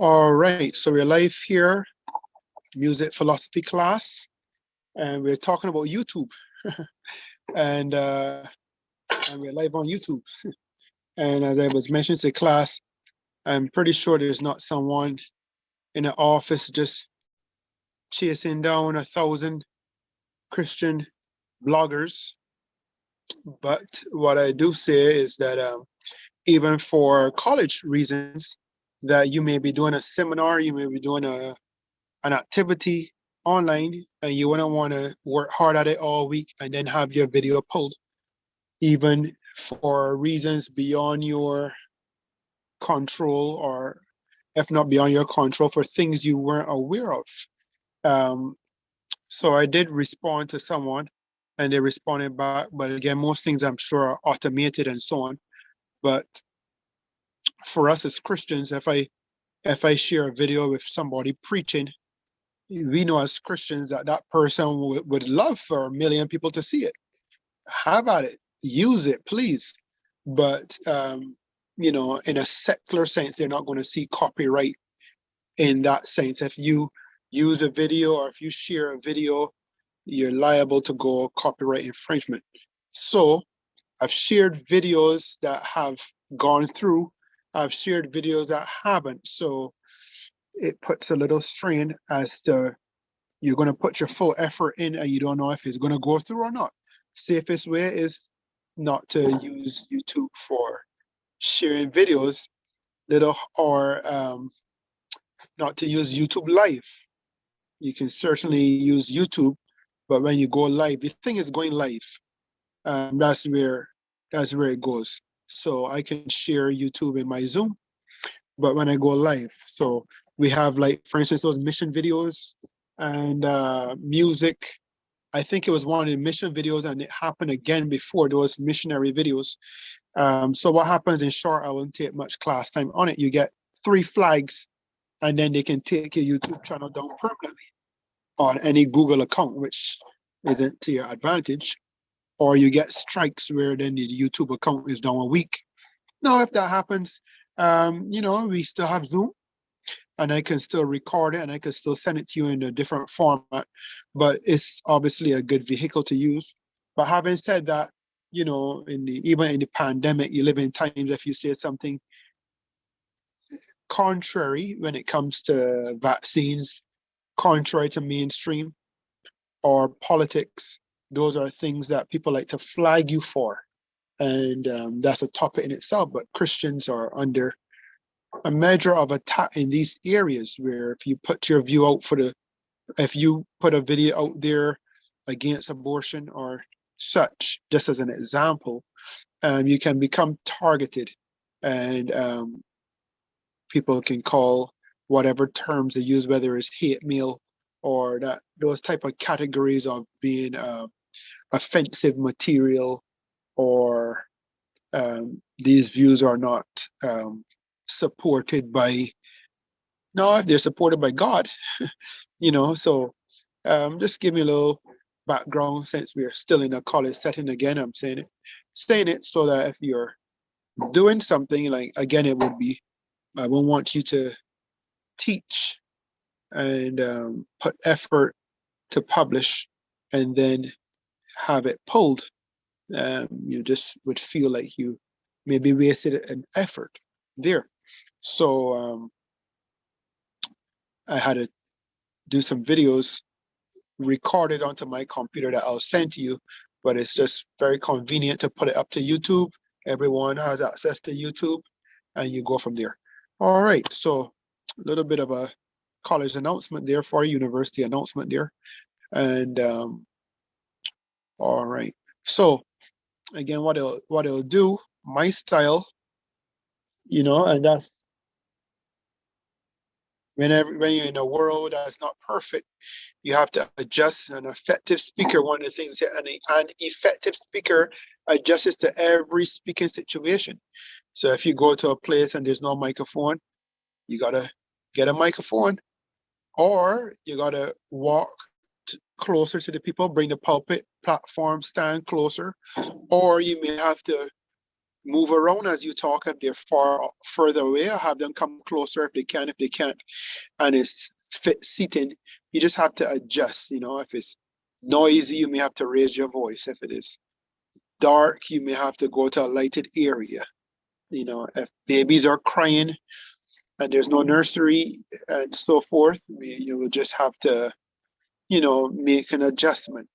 All right, so we're live here, music philosophy class, and we're talking about YouTube, and uh, and we're live on YouTube. And as I was mentioning to class, I'm pretty sure there's not someone in the office just chasing down 1,000 Christian bloggers. But what I do say is that even for college reasons, that you may be doing a seminar, you may be doing an activity online, and you wouldn't want to work hard at it all week and then have your video pulled, even for reasons beyond your control, or if not beyond your control, for things you weren't aware of. Um, so I did respond to someone and they responded back. But again, most things I'm sure are automated and so on. But for us as Christians, if I share a video with somebody preaching, we know as Christians that that person would love for 1 million people to see it. Have at it, use it, please. But in a secular sense, they're not going to see copyright in that sense. If you use a video or if you share a video, you're liable to go copyright infringement. So I've shared videos that have gone through. I've shared videos that haven't. So it puts a little strain as to you're going to put your full effort in and you don't know if it's going to go through or not. Safest way is not to use YouTube for sharing videos, little or not to use YouTube Live. You can certainly use YouTube, but when you go live, the thing is going live. That's where it goes. So I can share YouTube in my Zoom, but when I go live, so we have, like, for instance, those mission videos and music. I think it was one of the mission videos, and it happened again before those missionary videos. So what happens in short, I won't take much class time on it. You get 3 flags, and then they can take your YouTube channel down permanently on any Google account, which isn't to your advantage. Or you get strikes where then the YouTube account is down a week. Now, if that happens, we still have Zoom, and I can still record it and I can still send it to you in a different format, but it's obviously a good vehicle to use. But having said that, even in the pandemic, you live in times, if you say something contrary when it comes to vaccines, contrary to mainstream or politics, those are things that people like to flag you for. And that's a topic in itself, but Christians are under a measure of attack in these areas, where if you put your view out if you put a video out there against abortion or such, just as an example, you can become targeted, and people can call whatever terms they use, whether it's hate mail or those type of categories of being offensive material, or these views are not supported by, no, if they're supported by God, so just give me a little background, since we're still in a college setting. Again, I'm saying it so that if you're doing something, like, again, it would be, I won't want you to teach and put effort to publish and then have it pulled. You just would feel like you maybe wasted an effort there. So I had to do some videos recorded onto my computer that I'll send to you, but it's just very convenient to put it up to YouTube. Everyone has access to YouTube, and you go from there. All right, so a little bit of a college announcement there for you, university announcement there. And all right, so again, what it'll do, my style, and that's when you're in a world that's not perfect, you have to adjust. An effective speaker, one of the things that an effective speaker adjusts to every speaking situation. So if you go to a place and there's no microphone, you gotta get a microphone, or you gotta walk closer to the people, bring the pulpit platform stand closer, or you may have to move around as you talk. If they're further away, have them come closer if they can. If they can't, and it's fit seating, you just have to adjust. If it's noisy, you may have to raise your voice. If it is dark, you may have to go to a lighted area. If babies are crying and there's no nursery and so forth, you will just have to, make an adjustment.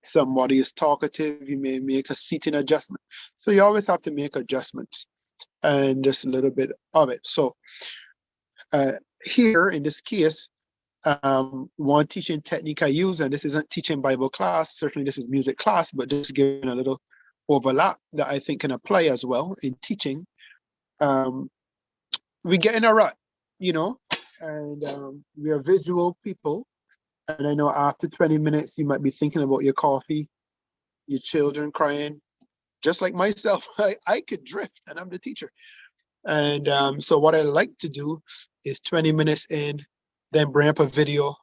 Somebody is talkative, you may make a seating adjustment. So you always have to make adjustments and just a little bit of it. So here in this case, one teaching technique I use, and this isn't teaching Bible class, certainly this is music class, but just giving a little overlap that I think can apply as well in teaching. We get in a rut, and we are visual people. And I know after 20 minutes, you might be thinking about your coffee, your children crying, just like myself. I could drift, and I'm the teacher. And so what I like to do is 20 minutes in, then bring up a video.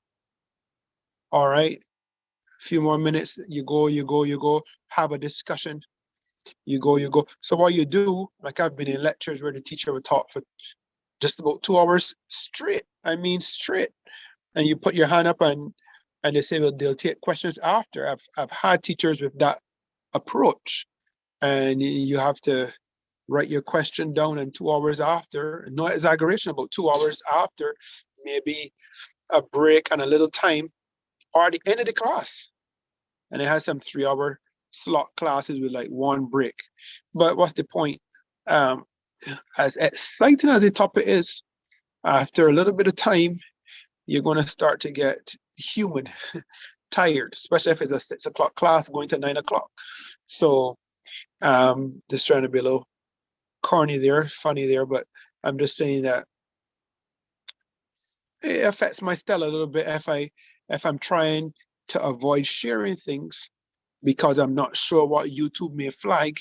All right, a few more minutes, you go, have a discussion. You go. So what you do, like I've been in lectures where the teacher would talk for just about 2 hours straight. I mean, straight. And you put your hand up and they say, well, they'll take questions after. I've had teachers with that approach, and you have to write your question down, and 2 hours after, no exaggeration, about 2 hours after, maybe a break and a little time, or the end of the class. And it has some 3-hour slot classes with like one break. But what's the point? As exciting as the topic is, after a little bit of time, you're going to start to get human, tired, especially if it's a 6 o'clock class going to 9 o'clock. So just trying to be a little corny there, funny there, but I'm just saying that it affects my style a little bit if I'm trying to avoid sharing things because I'm not sure what YouTube may flag.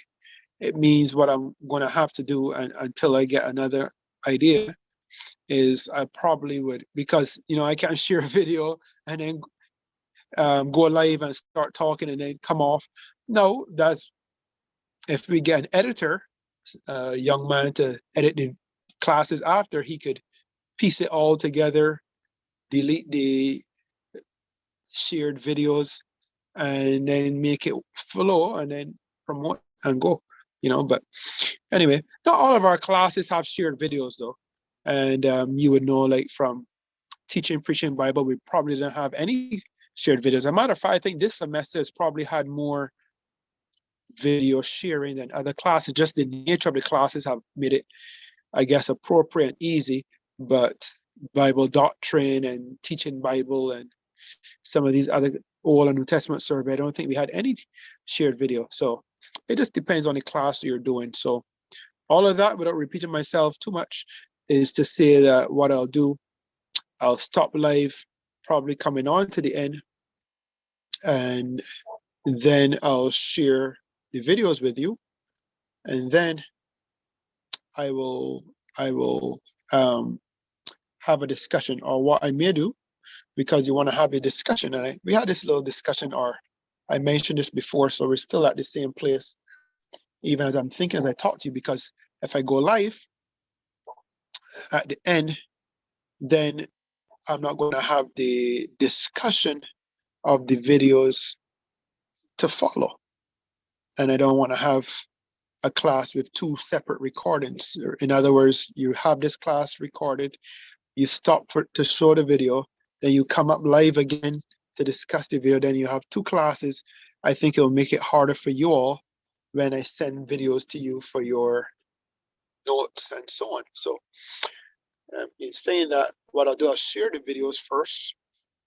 It means what I'm going to have to do until I get another idea is I probably would, because I can't share a video and then go live and start talking and then come off. No, that's if we get an editor, a young man to edit the classes after, he could piece it all together, delete the shared videos, and then make it flow and then promote and go. But anyway, not all of our classes have shared videos though. And you would know, like from teaching, preaching Bible, we probably didn't have any shared videos. As a matter of fact, I think this semester has probably had more video sharing than other classes. Just the nature of the classes have made it, I guess, appropriate and easy. But Bible doctrine and teaching Bible and some of these other Old and New Testament survey, I don't think we had any shared video. So it just depends on the class you're doing. So all of that, without repeating myself too much, is to say that what I'll do, I'll stop live, probably coming on to the end, and then I'll share the videos with you, and then I will have a discussion. Or what I may do, because you want to have a discussion, and we had this little discussion, or I mentioned this before, so we're still at the same place, even as I'm thinking as I talk to you, because if I go live at the end, then I'm not going to have the discussion of the videos to follow. And I don't want to have a class with 2 separate recordings. In other words, you have this class recorded, you stop to show the video, then you come up live again to discuss the video, then you have 2 classes. I think it'll make it harder for you all when I send videos to you for your notes and so on. So in saying that, what I'll do, I'll share the videos first,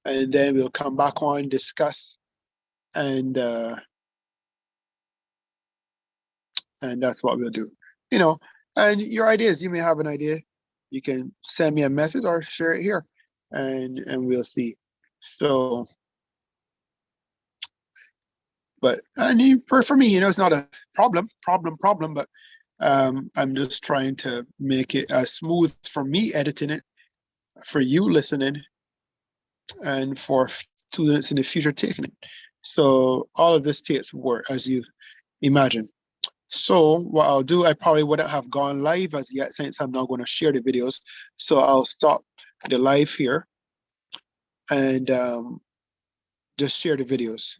and then we'll come back on, discuss, and that's what we'll do. And your ideas, you may have an idea, you can send me a message or share it here, and we'll see. So, but I mean, for me, it's not a problem, but I'm just trying to make it as smooth for me editing it, for you listening, and for students in the future taking it. So all of this takes work, as you imagine. So what I'll do, I probably wouldn't have gone live as yet since I'm not going to share the videos. So I'll stop the live here and just share the videos.